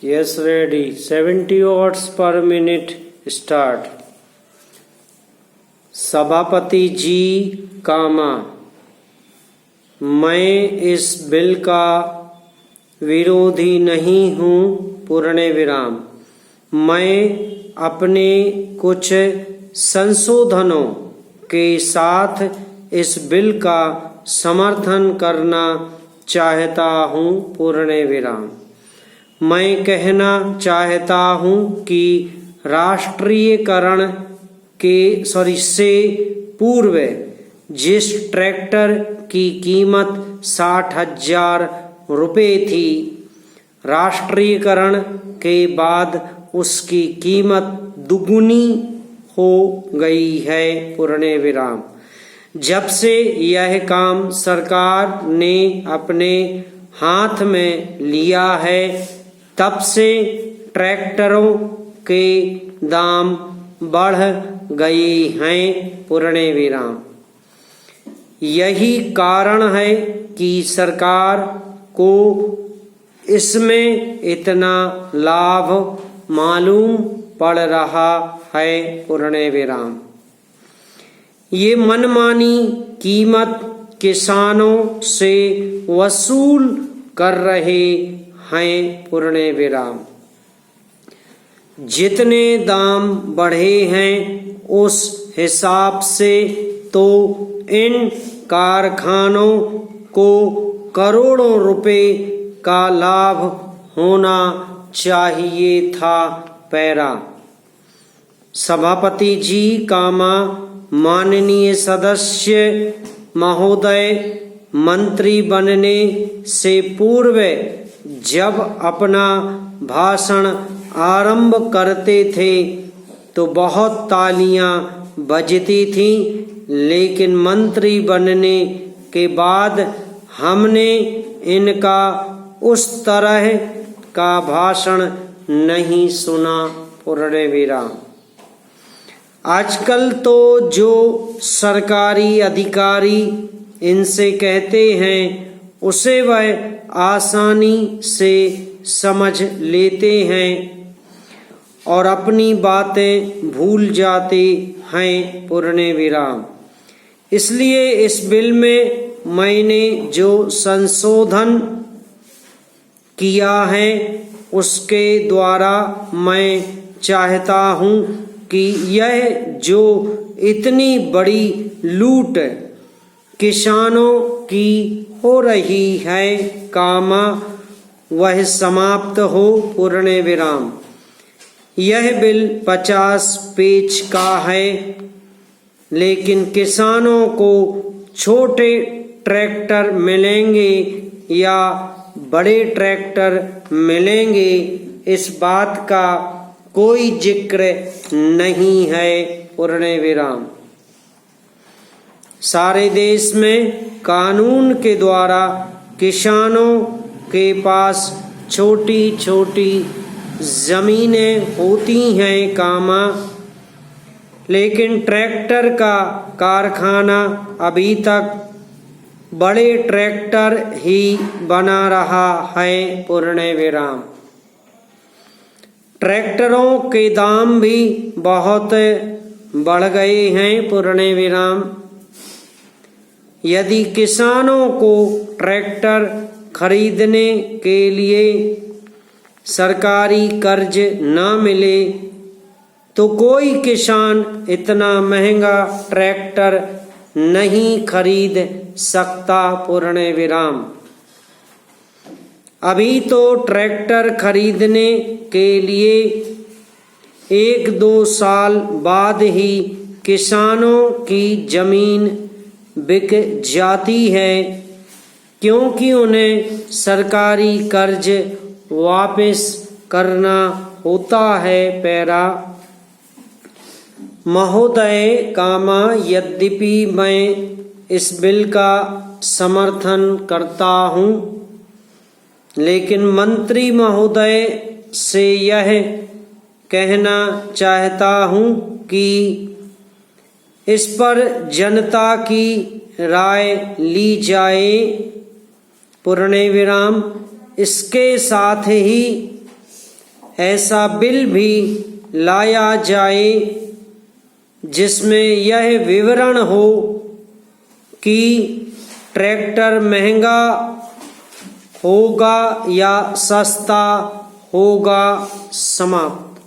Yes, ready. 70 watts per minute. Start. सभापति जी कामा, मैं इस बिल का विरोधी नहीं हूँ पूर्ण विराम। मैं अपने कुछ संशोधनों के साथ इस बिल का समर्थन करना चाहता हूँ पूर्ण विराम। मैं कहना चाहता हूँ कि राष्ट्रीयकरण से पूर्व जिस ट्रैक्टर की कीमत 60,000 रुपये थी, राष्ट्रीयकरण के बाद उसकी कीमत दुगुनी हो गई है पूर्ण विराम। जब से यह काम सरकार ने अपने हाथ में लिया है, तब से ट्रैक्टरों के दाम बढ़ गए हैं पूर्ण विराम। यही कारण है कि सरकार को इसमें इतना लाभ मालूम पड़ रहा है पूर्ण विराम। ये मनमानी कीमत किसानों से वसूल कर रहे हैं पूर्ण विराम। जितने दाम बढ़े हैं उस हिसाब से तो इन कारखानों को करोड़ों रुपए का लाभ होना चाहिए था पैरा। सभापति जी कामा, माननीय सदस्य महोदय, मंत्री बनने से पूर्व जब अपना भाषण आरंभ करते थे तो बहुत तालियां बजती थीं, लेकिन मंत्री बनने के बाद हमने इनका उस तरह का भाषण नहीं सुना पूर्ण विराम। आजकल तो जो सरकारी अधिकारी इनसे कहते हैं उसे वह आसानी से समझ लेते हैं और अपनी बातें भूल जाते हैं पूर्ण विराम। इसलिए इस बिल में मैंने जो संशोधन किया है उसके द्वारा मैं चाहता हूँ कि यह जो इतनी बड़ी लूट किसानों की हो रही है कामा, वह समाप्त हो पूर्ण विराम। यह बिल 50 पेज का है, लेकिन किसानों को छोटे ट्रैक्टर मिलेंगे या बड़े ट्रैक्टर मिलेंगे, इस बात का कोई जिक्र नहीं है पूर्ण विराम। सारे देश में कानून के द्वारा किसानों के पास छोटी छोटी जमीनें होती हैं कामा, लेकिन ट्रैक्टर का कारखाना अभी तक बड़े ट्रैक्टर ही बना रहा है पूर्ण विराम। ट्रैक्टरों के दाम भी बहुत बढ़ गए हैं पूर्ण विराम। यदि किसानों को ट्रैक्टर खरीदने के लिए सरकारी कर्ज न मिले तो कोई किसान इतना महंगा ट्रैक्टर नहीं खरीद सकता पूर्ण विराम। अभी तो ट्रैक्टर खरीदने के लिए 1-2 साल बाद ही किसानों की जमीन बिक जाती है, क्योंकि उन्हें सरकारी कर्ज वापस करना होता है पैरा। महोदय कामा, यद्यपि मैं इस बिल का समर्थन करता हूँ, लेकिन मंत्री महोदय से यह कहना चाहता हूँ कि इस पर जनता की राय ली जाए पूर्ण विराम। इसके साथ ही ऐसा बिल भी लाया जाए जिसमें यह विवरण हो कि ट्रैक्टर महंगा होगा या सस्ता होगा। समाप्त।